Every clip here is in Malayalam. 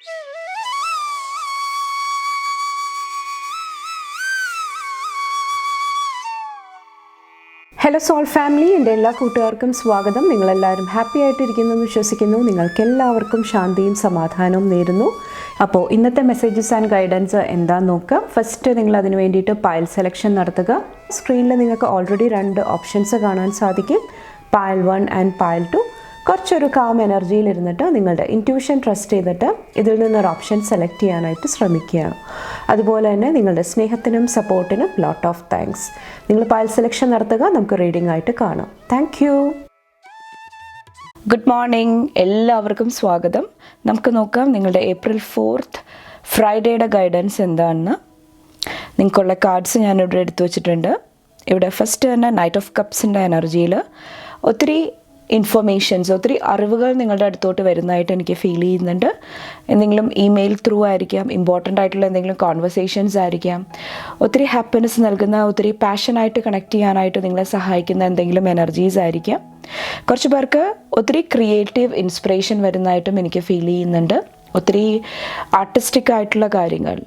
ഹലോ സോൾ ഫാമിലി, എൻ്റെ എല്ലാ കൂട്ടുകാർക്കും സ്വാഗതം. നിങ്ങളെല്ലാവരും ഹാപ്പി ആയിട്ടിരിക്കുന്നെന്ന് വിശ്വസിക്കുന്നു. നിങ്ങൾക്കെല്ലാവർക്കും ശാന്തിയും സമാധാനവും നേരുന്നു. അപ്പോൾ ഇന്നത്തെ മെസ്സേജസ് ആൻഡ് ഗൈഡൻസ് എന്താണെന്ന് നോക്കാം. ഫസ്റ്റ് നിങ്ങൾ അതിന് വേണ്ടിയിട്ട് പൈൽ സെലക്ഷൻ നടത്തുക. സ്ക്രീനിൽ നിങ്ങൾക്ക് ഓൾറെഡി 2 ഓപ്ഷൻസ് കാണാൻ സാധിക്കും, പൈൽ 1 ആൻഡ് പൈൽ 2. കുറച്ചൊരു കാം എനർജിയിൽ ഇരുന്നിട്ട് നിങ്ങളുടെ ഇൻറ്റ്യൂഷൻ ട്രസ്റ്റ് ചെയ്തിട്ട് ഇതിൽ നിന്നൊരു ഓപ്ഷൻ സെലക്ട് ചെയ്യാനായിട്ട് ശ്രമിക്കുക. അതുപോലെ തന്നെ നിങ്ങളുടെ സ്നേഹത്തിനും സപ്പോർട്ടിനും ലോട്ട് ഓഫ് താങ്ക്സ്. നിങ്ങൾ പൈൽ സെലക്ഷൻ നടത്തുക. നമുക്ക് റീഡിംഗ് ആയിട്ട് കാണാം. Thank you. ഗുഡ് മോർണിംഗ്, എല്ലാവർക്കും സ്വാഗതം. നമുക്ക് നോക്കാം നിങ്ങളുടെ April 4th ഫ്രൈഡേയുടെ ഗൈഡൻസ് എന്താണെന്ന്. നിങ്ങൾക്കുള്ള കാർഡ്സ് ഞാനിവിടെ എടുത്തു വച്ചിട്ടുണ്ട്. ഇവിടെ ഫസ്റ്റ് തന്നെ നൈറ്റ് ഓഫ് കപ്സിൻ്റെ എനർജിയിൽ ഒത്തിരി ഇൻഫർമേഷൻസ്, ഒത്തിരി അറിവുകൾ നിങ്ങളുടെ അടുത്തോട്ട് വരുന്നതായിട്ട് എനിക്ക് ഫീൽ ചെയ്യുന്നുണ്ട്. എന്തെങ്കിലും ഇമെയിൽ ത്രൂ ആയിരിക്കാം, ഇമ്പോർട്ടൻ്റ് ആയിട്ടുള്ള എന്തെങ്കിലും കോൺവെർസേഷൻസ് ആയിരിക്കാം, ഒത്തിരി ഹാപ്പിനെസ് നൽകുന്ന, ഒത്തിരി പാഷനായിട്ട് കണക്ട് ചെയ്യാനായിട്ട് നിങ്ങളെ സഹായിക്കുന്ന എന്തെങ്കിലും എനർജീസ് ആയിരിക്കാം. കുറച്ച് പേർക്ക് ഒത്തിരി ക്രിയേറ്റീവ് ഇൻസ്പിറേഷൻ വരുന്നതായിട്ടും എനിക്ക് ഫീൽ ചെയ്യുന്നുണ്ട്. ഒത്തിരി ആർട്ടിസ്റ്റിക് ആയിട്ടുള്ള കാര്യങ്ങൾ,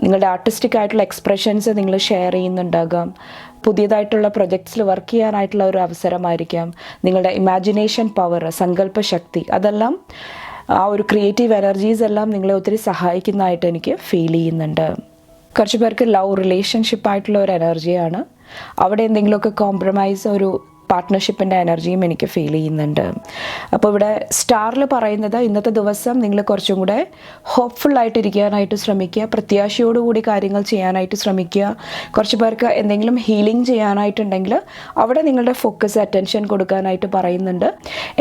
നിങ്ങളുടെ ആർട്ടിസ്റ്റിക് ആയിട്ടുള്ള എക്സ്പ്രഷൻസ് നിങ്ങൾ ഷെയർ ചെയ്യുന്നുണ്ടാകാം. പുതിയതായിട്ടുള്ള പ്രൊജക്ട്സിൽ വർക്ക് ചെയ്യാനായിട്ടുള്ള ഒരു അവസരമായിരിക്കാം. നിങ്ങളുടെ ഇമാജിനേഷൻ പവർ, സങ്കല്പ ശക്തി, അതെല്ലാം ആ ഒരു ക്രിയേറ്റീവ് എനർജീസ് എല്ലാം നിങ്ങളെ ഒത്തിരി സഹായിക്കുന്നതായിട്ട് എനിക്ക് ഫീൽ ചെയ്യുന്നുണ്ട്. കുറച്ച് പേർക്ക് ലവ് റിലേഷൻഷിപ്പായിട്ടുള്ള ഒരു എനർജിയാണ്. അവിടെ എന്തെങ്കിലുമൊക്കെ കോംപ്രമൈസ്, ഒരു പാർട്ട്ണർഷിപ്പിൻ്റെ എനർജിയും എനിക്ക് ഫീൽ ചെയ്യുന്നുണ്ട്. അപ്പോൾ ഇവിടെ സ്റ്റാറിൽ പറയുന്നത് ഇന്നത്തെ ദിവസം നിങ്ങൾ കുറച്ചും കൂടെ ഹോപ്പ്ഫുള്ളായിട്ടിരിക്കാനായിട്ട് ശ്രമിക്കുക, പ്രത്യാശയോടുകൂടി കാര്യങ്ങൾ ചെയ്യാനായിട്ട് ശ്രമിക്കുക. കുറച്ച് പേർക്ക് എന്തെങ്കിലും ഹീലിംഗ് ചെയ്യാനായിട്ടുണ്ടെങ്കിൽ അവിടെ നിങ്ങളുടെ ഫോക്കസ്, അറ്റൻഷൻ കൊടുക്കാനായിട്ട് പറയുന്നുണ്ട്.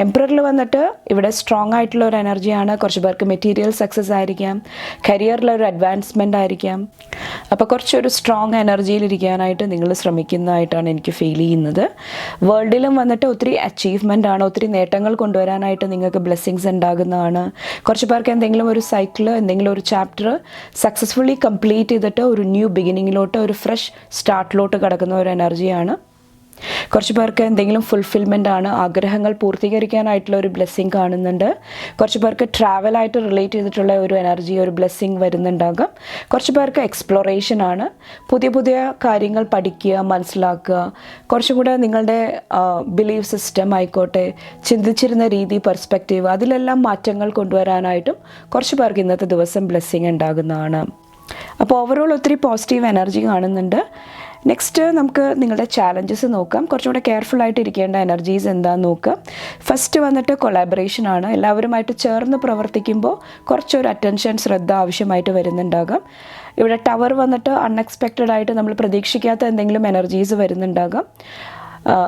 എംപററിൽ വന്നിട്ട് ഇവിടെ സ്ട്രോങ് ആയിട്ടുള്ള ഒരു എനർജിയാണ്. കുറച്ച് പേർക്ക് മെറ്റീരിയൽ സക്സസ് ആയിരിക്കാം, കരിയറിലൊരു അഡ്വാൻസ്മെൻ്റ് ആയിരിക്കാം. അപ്പോൾ കുറച്ചൊരു സ്ട്രോങ് എനർജിയിലിരിക്കാനായിട്ട് നിങ്ങൾ ശ്രമിക്കുന്നതായിട്ടാണ് എനിക്ക് ഫീൽ ചെയ്യുന്നത്. വേൾഡിലും വന്നിട്ട് ഒത്തിരി അച്ചീവ്മെൻ്റ് ആണ്, ഒത്തിരി നേട്ടങ്ങൾ കൊണ്ടുവരാനായിട്ട് നിങ്ങൾക്ക് ബ്ലെസ്സിങ്സ് ഉണ്ടാകുന്നതാണ്. കുറച്ച് പേർക്ക് എന്തെങ്കിലും ഒരു സൈക്കിൾ, എന്തെങ്കിലും ഒരു ചാപ്റ്റർ സക്സസ്ഫുള്ളി കംപ്ലീറ്റ് ചെയ്തിട്ട് ഒരു ന്യൂ ബിഗിനിങ്ങിലോട്ട്, ഒരു ഫ്രഷ് സ്റ്റാർട്ടിലോട്ട് കിടക്കുന്ന ഒരു എനർജിയാണ്. കുറച്ച് പേർക്ക് എന്തെങ്കിലും ഫുൾഫിൽമെൻ്റ് ആണ്, ആഗ്രഹങ്ങൾ പൂർത്തീകരിക്കാനായിട്ടുള്ള ഒരു ബ്ലെസ്സിങ് കാണുന്നുണ്ട്. കുറച്ച് പേർക്ക് ട്രാവലായിട്ട് റിലേറ്റ് ചെയ്തിട്ടുള്ള ഒരു എനർജി, ഒരു ബ്ലെസ്സിങ് വരുന്നുണ്ടാകാം. കുറച്ച് പേർക്ക് എക്സ്പ്ലോറേഷൻ ആണ്, പുതിയ പുതിയ കാര്യങ്ങൾ പഠിക്കുക, മനസ്സിലാക്കുക. കുറച്ചും കൂടെ നിങ്ങളുടെ ബിലീഫ് സിസ്റ്റം ആയിക്കോട്ടെ, ചിന്തിച്ചിരുന്ന രീതി, പെർസ്പെക്റ്റീവ്, അതിലെല്ലാം മാറ്റങ്ങൾ കൊണ്ടുവരാനായിട്ടും കുറച്ച് പേർക്ക് ഇന്നത്തെ ദിവസം ബ്ലെസ്സിങ് ഉണ്ടാകുന്നതാണ്. അപ്പോൾ ഓവറോൾ ഒത്തിരി പോസിറ്റീവ് എനർജി കാണുന്നുണ്ട്. നെക്സ്റ്റ് നമുക്ക് നിങ്ങളുടെ ചാലഞ്ചസ് നോക്കാം. കുറച്ചുകൂടെ കെയർഫുള്ളായിട്ട് ഇരിക്കേണ്ട എനർജീസ് എന്താണെന്ന് നോക്കാം. ഫസ്റ്റ് വന്നിട്ട് കൊളാബറേഷനാണ്. എല്ലാവരുമായിട്ട് ചേർന്ന് പ്രവർത്തിക്കുമ്പോൾ കുറച്ചൊരു അറ്റൻഷൻ, ശ്രദ്ധ ആവശ്യമായിട്ട് വരുന്നുണ്ടാകാം. ഇവിടെ ടവർ വന്നിട്ട് അൺഎക്സ്പെക്റ്റഡ് ആയിട്ട് നമ്മൾ പ്രതീക്ഷിക്കാത്ത എന്തെങ്കിലും എനർജീസ് വരുന്നുണ്ടാകാം.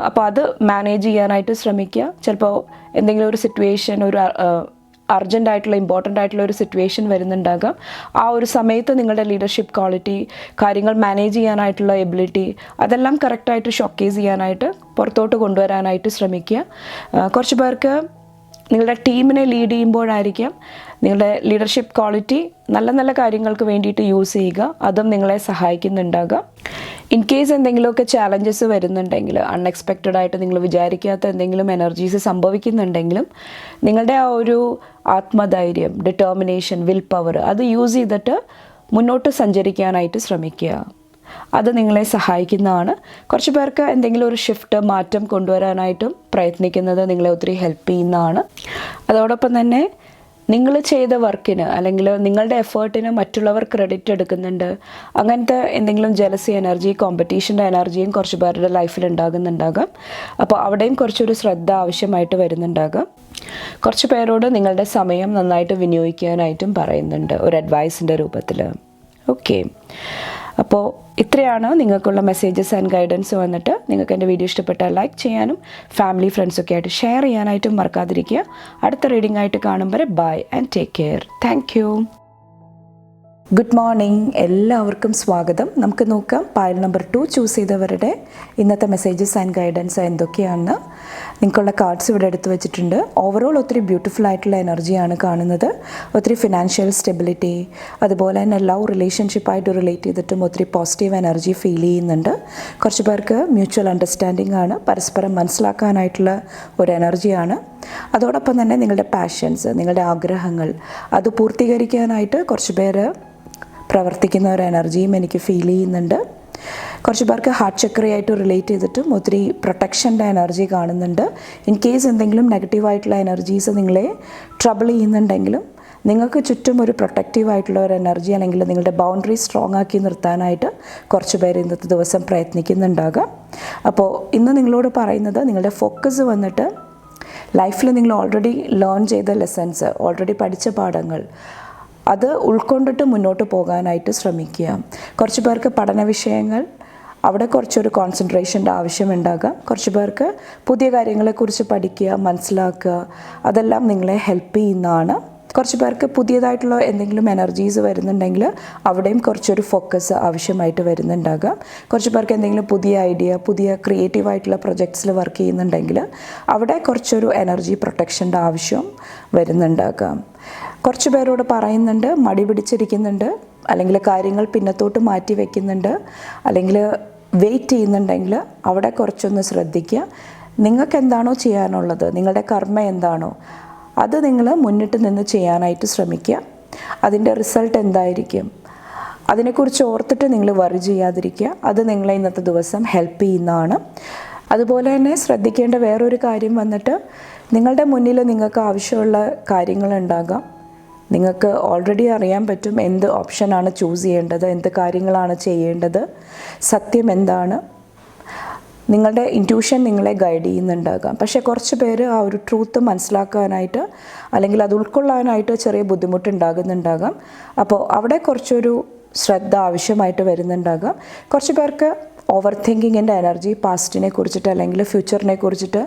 അപ്പോൾ അത് മാനേജ് ചെയ്യാനായിട്ട് ശ്രമിക്കുക. ചിലപ്പോൾ എന്തെങ്കിലും ഒരു സിറ്റുവേഷൻ, ഒരു അർജൻ്റ് ആയിട്ടുള്ള, ഇമ്പോർട്ടൻ്റ് ആയിട്ടുള്ള ഒരു സിറ്റുവേഷൻ വരുന്നുണ്ടാകാം. ആ ഒരു സമയത്ത് നിങ്ങളുടെ ലീഡർഷിപ്പ് ക്വാളിറ്റി, കാര്യങ്ങൾ മാനേജ് ചെയ്യാനായിട്ടുള്ള എബിലിറ്റി, അതെല്ലാം കറക്റ്റായിട്ട് ഷോക്കേസ് ചെയ്യാനായിട്ട്, പുറത്തോട്ട് കൊണ്ടുവരാനായിട്ട് ശ്രമിക്കുക. കുറച്ച് പേർക്ക് നിങ്ങളുടെ ടീമിനെ ലീഡ് ചെയ്യുമ്പോഴായിരിക്കാം നിങ്ങളുടെ ലീഡർഷിപ്പ് ക്വാളിറ്റി നല്ല നല്ല കാര്യങ്ങൾക്ക് വേണ്ടിയിട്ട് യൂസ് ചെയ്യുക. അതും നിങ്ങളെ സഹായിക്കുന്നുണ്ടാകാം. ഇൻ കേസ് എന്തെങ്കിലുമൊക്കെ ചാലഞ്ചസ് വരുന്നുണ്ടെങ്കിൽ, അൺഎക്സ്പെക്റ്റഡ് ആയിട്ട് നിങ്ങൾ വിചാരിക്കാത്ത എന്തെങ്കിലും എനർജീസ് സംഭവിക്കുന്നുണ്ടെങ്കിലും നിങ്ങളുടെ ആ ഒരു ആത്മധൈര്യം, ഡിറ്റർമിനേഷൻ, വിൽ പവർ, അത് യൂസ് ചെയ്തിട്ട് മുന്നോട്ട് സഞ്ചരിക്കാനായിട്ട് ശ്രമിക്കുക. അത് നിങ്ങളെ സഹായിക്കുന്നതാണ്. കുറച്ച് പേർക്ക് എന്തെങ്കിലും ഒരു ഷിഫ്റ്റ്, മാറ്റം കൊണ്ടുവരാനായിട്ടും പ്രയത്നിക്കുന്നത് നിങ്ങളെ ഒത്തിരി ഹെൽപ്പ് ചെയ്യുന്നതാണ്. അതോടൊപ്പം തന്നെ നിങ്ങൾ ചെയ്ത വർക്കിന് അല്ലെങ്കിൽ നിങ്ങളുടെ എഫേർട്ടിന് മറ്റുള്ളവർ ക്രെഡിറ്റ് എടുക്കുന്നുണ്ട്. അങ്ങനത്തെ എന്തെങ്കിലും ജലസി എനർജി, കോമ്പറ്റീഷൻ്റെ എനർജിയും കുറച്ച് പേരുടെ ലൈഫിൽ ഉണ്ടാകുന്നുണ്ടാകാം. അപ്പോൾ അവിടെയും കുറച്ചൊരു ശ്രദ്ധ ആവശ്യമായിട്ട് വരുന്നുണ്ടാകാം. കുറച്ച് പേരോട് നിങ്ങളുടെ സമയം നന്നായിട്ട് വിനിയോഗിക്കാനായിട്ടും പറയുന്നുണ്ട്, ഒരു അഡ്വൈസിൻ്റെ രൂപത്തിൽ. ഓക്കെ, അപ്പോൾ ഇത്രയാണ് നിങ്ങൾക്കുള്ള മെസ്സേജസ് ആൻഡ് ഗൈഡൻസ് വന്നിട്ട്. നിങ്ങൾക്ക് എൻ്റെ വീഡിയോ ഇഷ്ടപ്പെട്ടാൽ ലൈക്ക് ചെയ്യാനും ഫാമിലി ഫ്രണ്ട്സൊക്കെ ആയിട്ട് ഷെയർ ചെയ്യാനായിട്ടും മറക്കാതിരിക്കുക. അടുത്ത റീഡിംഗ് ആയിട്ട് കാണും വരെ bye and take care. Thank you. Good morning, എല്ലാവർക്കും സ്വാഗതം. നമുക്ക് നോക്കാം പൈൽ നമ്പർ 2 ചൂസ് ചെയ്തവരുടെ ഇന്നത്തെ മെസ്സേജസ് ആൻഡ് ഗൈഡൻസ് എന്തൊക്കെയാണെന്ന്. നിങ്ങൾക്കുള്ള കാർഡ്സ് ഇവിടെ എടുത്തു വെച്ചിട്ടുണ്ട്. ഓവറോൾ ഒത്തിരി ബ്യൂട്ടിഫുൾ ആയിട്ടുള്ള എനർജിയാണ് കാണുന്നത്. ഒത്തിരി ഫിനാൻഷ്യൽ സ്റ്റെബിലിറ്റി, അതുപോലെ തന്നെ ലവ് റിലേഷൻഷിപ്പായിട്ട് റിലേറ്റ് ചെയ്തിട്ടും ഒത്തിരി പോസിറ്റീവ് എനർജി ഫീൽ ചെയ്യുന്നുണ്ട്. കുറച്ച് പേർക്ക് മ്യൂച്വൽ അണ്ടർസ്റ്റാൻഡിംഗ് ആണ്, പരസ്പരം മനസ്സിലാക്കാനായിട്ടുള്ള ഒരു എനർജിയാണ്. അതോടൊപ്പം തന്നെ നിങ്ങളുടെ പാഷൻസ്, നിങ്ങളുടെ ആഗ്രഹങ്ങൾ അത് പൂർത്തീകരിക്കാനായിട്ട് കുറച്ച് പേര് പ്രവർത്തിക്കുന്ന ഒരു എനർജിയും എനിക്ക് ഫീൽ ചെയ്യുന്നുണ്ട്. കുറച്ച് പേർക്ക് ഹാർട്ട് ചക്രയായിട്ട് റിലേറ്റ് ചെയ്തിട്ടും ഒത്തിരി പ്രൊട്ടക്ഷൻ്റെ എനർജി കാണുന്നുണ്ട്. ഇൻ കേസ് എന്തെങ്കിലും നെഗറ്റീവായിട്ടുള്ള എനർജീസ് നിങ്ങളെ ട്രബിൾ ചെയ്യുന്നുണ്ടെങ്കിലും നിങ്ങൾക്ക് ചുറ്റും ഒരു പ്രൊട്ടക്റ്റീവായിട്ടുള്ള ഒരു എനർജി അല്ലെങ്കിൽ നിങ്ങളുടെ ബൗണ്ടറി സ്ട്രോങ് ആക്കി നിർത്താനായിട്ട് കുറച്ച് പേര് ഇന്നത്തെ ദിവസം പ്രയത്നിക്കുന്നുണ്ടാകാം. അപ്പോൾ ഇന്ന് നിങ്ങളോട് പറയുന്നത്, നിങ്ങളുടെ ഫോക്കസ് വന്നിട്ട് ലൈഫിൽ നിങ്ങൾ ഓൾറെഡി ലേൺ ചെയ്ത ലെസൺസ്, ഓൾറെഡി പഠിച്ച പാഠങ്ങൾ അത് ഉൾക്കൊണ്ടിട്ട് മുന്നോട്ട് പോകാനായിട്ട് ശ്രമിക്കുക. കുറച്ച് പേർക്ക് പഠന വിഷയങ്ങൾ, അവിടെ കുറച്ചൊരു കോൺസെൻട്രേഷൻ്റെ ആവശ്യമുണ്ടാകാം. കുറച്ച് പേർക്ക് പുതിയ കാര്യങ്ങളെക്കുറിച്ച് പഠിക്കുക, മനസ്സിലാക്കുക, അതെല്ലാം നിങ്ങളെ ഹെൽപ്പ് ചെയ്യുന്നതാണ്. കുറച്ച് പേർക്ക് പുതിയതായിട്ടുള്ള എന്തെങ്കിലും എനർജീസ് വരുന്നുണ്ടെങ്കിൽ അവിടെയും കുറച്ചൊരു ഫോക്കസ് ആവശ്യമായിട്ട് വരുന്നുണ്ടാകാം. കുറച്ച് പേർക്ക് എന്തെങ്കിലും പുതിയ ഐഡിയ, പുതിയ ക്രിയേറ്റീവായിട്ടുള്ള പ്രൊജക്ട്സിൽ വർക്ക് ചെയ്യുന്നുണ്ടെങ്കിൽ അവിടെ കുറച്ചൊരു എനർജി പ്രൊട്ടക്ഷൻ്റെ ആവശ്യം വരുന്നുണ്ടാകാം. കുറച്ച് പേരോട് പറയുന്നുണ്ട്, മടി പിടിച്ചിരിക്കുന്നുണ്ട്, അല്ലെങ്കിൽ കാര്യങ്ങൾ പിന്നത്തോട്ട് മാറ്റി വയ്ക്കുന്നുണ്ട്, അല്ലെങ്കിൽ വെയിറ്റ് ചെയ്യുന്നുണ്ടെങ്കിൽ അവിടെ കുറച്ചൊന്ന് ശ്രദ്ധിക്കുക. നിങ്ങൾക്ക് എന്താണോ ചെയ്യാനുള്ളത്, നിങ്ങളുടെ കർമ്മ എന്താണോ അത് നിങ്ങൾ മുന്നിട്ട് നിന്ന് ചെയ്യാനായിട്ട് ശ്രമിക്കുക. അതിൻ്റെ റിസൾട്ട് എന്തായിരിക്കും അതിനെക്കുറിച്ച് ഓർത്തിട്ട് നിങ്ങൾ വറി ചെയ്യാതിരിക്കുക. അത് നിങ്ങളെ ഇന്നത്തെ ദിവസം ഹെൽപ്പ് ചെയ്യുന്നതാണ്. അതുപോലെ തന്നെ ശ്രദ്ധിക്കേണ്ട വേറൊരു കാര്യം വന്നിട്ട്, നിങ്ങളുടെ മുന്നിൽ നിങ്ങൾക്ക് ആവശ്യമുള്ള കാര്യങ്ങളുണ്ടാകാം. നിങ്ങൾക്ക് ഓൾറെഡി അറിയാൻ പറ്റും എന്ത് ഓപ്ഷനാണ് ചൂസ് ചെയ്യേണ്ടത്, എന്ത് കാര്യങ്ങളാണ് ചെയ്യേണ്ടത്, സത്യം എന്താണ്. നിങ്ങളുടെ ഇൻറ്റ്യൂഷൻ നിങ്ങളെ ഗൈഡ് ചെയ്യുന്നുണ്ടാകാം. പക്ഷേ കുറച്ച് പേര് ആ ഒരു ട്രൂത്ത് മനസ്സിലാക്കാനായിട്ട് അല്ലെങ്കിൽ അത് ഉൾക്കൊള്ളാനായിട്ട് ചെറിയ ബുദ്ധിമുട്ടുണ്ടാകുന്നുണ്ടാകാം. അപ്പോൾ അവിടെ കുറച്ചൊരു ശ്രദ്ധ ആവശ്യമായിട്ട് വരുന്നുണ്ടാകാം. കുറച്ച് പേർക്ക് ഓവർ തിങ്കിങ്ങിൻ്റെ എനർജി, പാസ്റ്റിനെ കുറിച്ചിട്ട് അല്ലെങ്കിൽ ഫ്യൂച്ചറിനെ കുറിച്ചിട്ട്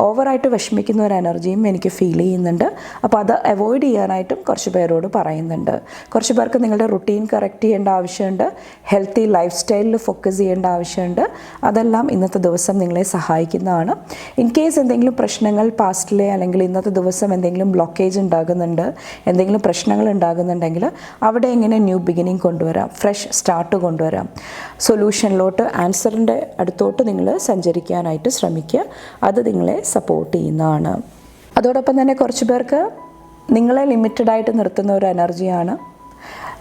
ഓവറായിട്ട് വിഷമിക്കുന്ന ഒരു എനർജിയും എനിക്ക് ഫീൽ ചെയ്യുന്നുണ്ട്. അപ്പോൾ അത് അവോയ്ഡ് ചെയ്യാനായിട്ടും കുറച്ച് പേരോട് പറയുന്നുണ്ട്. കുറച്ച് പേർക്ക് നിങ്ങളുടെ റുട്ടീൻ കറക്റ്റ് ചെയ്യേണ്ട ആവശ്യമുണ്ട്, ഹെൽത്തി ലൈഫ് സ്റ്റൈലിൽ ഫോക്കസ് ചെയ്യേണ്ട ആവശ്യമുണ്ട്. അതെല്ലാം ഇന്നത്തെ ദിവസം നിങ്ങളെ സഹായിക്കുന്നതാണ്. ഇൻ കേസ് എന്തെങ്കിലും പ്രശ്നങ്ങൾ പാസ്റ്റിലെ അല്ലെങ്കിൽ ഇന്നത്തെ ദിവസം എന്തെങ്കിലും ബ്ലോക്കേജ് ഉണ്ടാകുന്നുണ്ട്, എന്തെങ്കിലും പ്രശ്നങ്ങൾ ഉണ്ടാകുന്നുണ്ടെങ്കിൽ അവിടെ എങ്ങനെ ന്യൂ ബിഗിനിങ് കൊണ്ടുവരാം, ഫ്രഷ് സ്റ്റാർട്ട് കൊണ്ടുവരാം, സൊല്യൂഷനിലോട്ട്, ആൻസറിൻ്റെ അടുത്തോട്ട് നിങ്ങൾ സഞ്ചരിക്കാനായിട്ട് ശ്രമിക്കുക. അത് നിങ്ങളെ സപ്പോർട്ട് ചെയ്യുന്നതാണ്. അതോടൊപ്പം തന്നെ കുറച്ച് പേർക്ക് നിങ്ങളെ ലിമിറ്റഡായിട്ട് നിർത്തുന്ന ഒരു എനർജിയാണ്.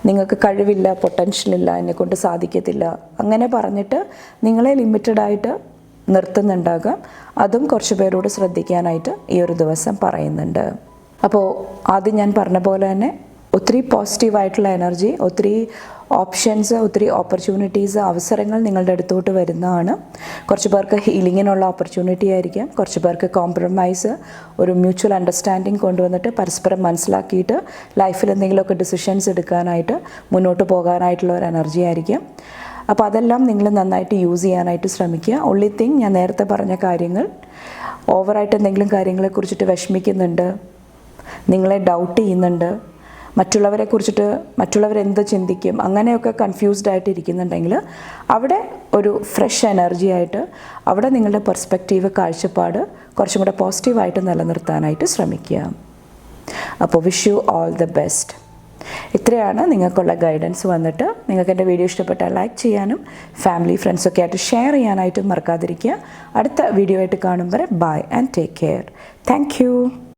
നിങ്ങൾക്ക് കഴിവില്ല, പൊട്ടൻഷ്യലില്ല, എന്നെക്കൊണ്ട് സാധിക്കത്തില്ല, അങ്ങനെ പറഞ്ഞിട്ട് നിങ്ങളെ ലിമിറ്റഡായിട്ട് നിർത്തുന്നുണ്ടാകാം. അതും കുറച്ച് പേരോട് ശ്രദ്ധിക്കാനായിട്ട് ഈ ഒരു ദിവസം പറയുന്നുണ്ട്. അപ്പോൾ ആദ്യം ഞാൻ പറഞ്ഞ പോലെ തന്നെ ഒത്തിരി പോസിറ്റീവായിട്ടുള്ള എനർജി, ഒത്തിരി ഓപ്ഷൻസ്, ഒത്തിരി ഓപ്പർച്യൂണിറ്റീസ്, അവസരങ്ങൾ നിങ്ങളുടെ അടുത്തോട്ട് വരുന്നതാണ്. കുറച്ച് പേർക്ക് ഹീലിങ്ങിനുള്ള ഓപ്പർച്യൂണിറ്റി ആയിരിക്കാം. കുറച്ച് പേർക്ക് കോംപ്രമൈസ്, ഒരു മ്യൂച്വൽ അണ്ടർസ്റ്റാൻഡിങ് കൊണ്ടുവന്നിട്ട് പരസ്പരം മനസ്സിലാക്കിയിട്ട് ലൈഫിൽ എന്തെങ്കിലുമൊക്കെ ഡിസിഷൻസ് എടുക്കാനായിട്ട് മുന്നോട്ട് പോകാനായിട്ടുള്ള ഒരു എനർജി ആയിരിക്കും. അപ്പോൾ അതെല്ലാം നിങ്ങൾ നന്നായിട്ട് യൂസ് ചെയ്യാനായിട്ട് ശ്രമിക്കുക. ഒൺലി തിങ്, ഞാൻ നേരത്തെ പറഞ്ഞ കാര്യങ്ങൾ, ഓവറായിട്ട് എന്തെങ്കിലും കാര്യങ്ങളെക്കുറിച്ചിട്ട് വിഷമിക്കുന്നുണ്ട്, നിങ്ങളെ ഡൗട്ട് ചെയ്യുന്നുണ്ട്, മറ്റുള്ളവരെ കുറിച്ചിട്ട് മറ്റുള്ളവരെന്ത് ചിന്തിക്കും, അങ്ങനെയൊക്കെ കൺഫ്യൂസ്ഡ് ആയിട്ട് ഇരിക്കുന്നുണ്ടെങ്കിൽ അവിടെ ഒരു ഫ്രഷ് എനർജി ആയിട്ട് അവിടെ നിങ്ങളുടെ പെർസ്പെക്റ്റീവ്, കാഴ്ചപ്പാട് കുറച്ചും കൂടെ പോസിറ്റീവായിട്ട് നിലനിർത്താനായിട്ട് ശ്രമിക്കുക. അപ്പോൾ wish you all the best. ഇത്രയാണ് നിങ്ങൾക്കുള്ള ഗൈഡൻസ് വന്നിട്ട്. നിങ്ങൾക്ക് എൻ്റെ വീഡിയോ ഇഷ്ടപ്പെട്ടാൽ ലൈക്ക് ചെയ്യാനും ഫാമിലി ഫ്രണ്ട്സൊക്കെ ആയിട്ട് ഷെയർ ചെയ്യാനായിട്ടും മറക്കാതിരിക്കുക. അടുത്ത വീഡിയോ ആയിട്ട് കാണും വരെ bye and take care. Thank U.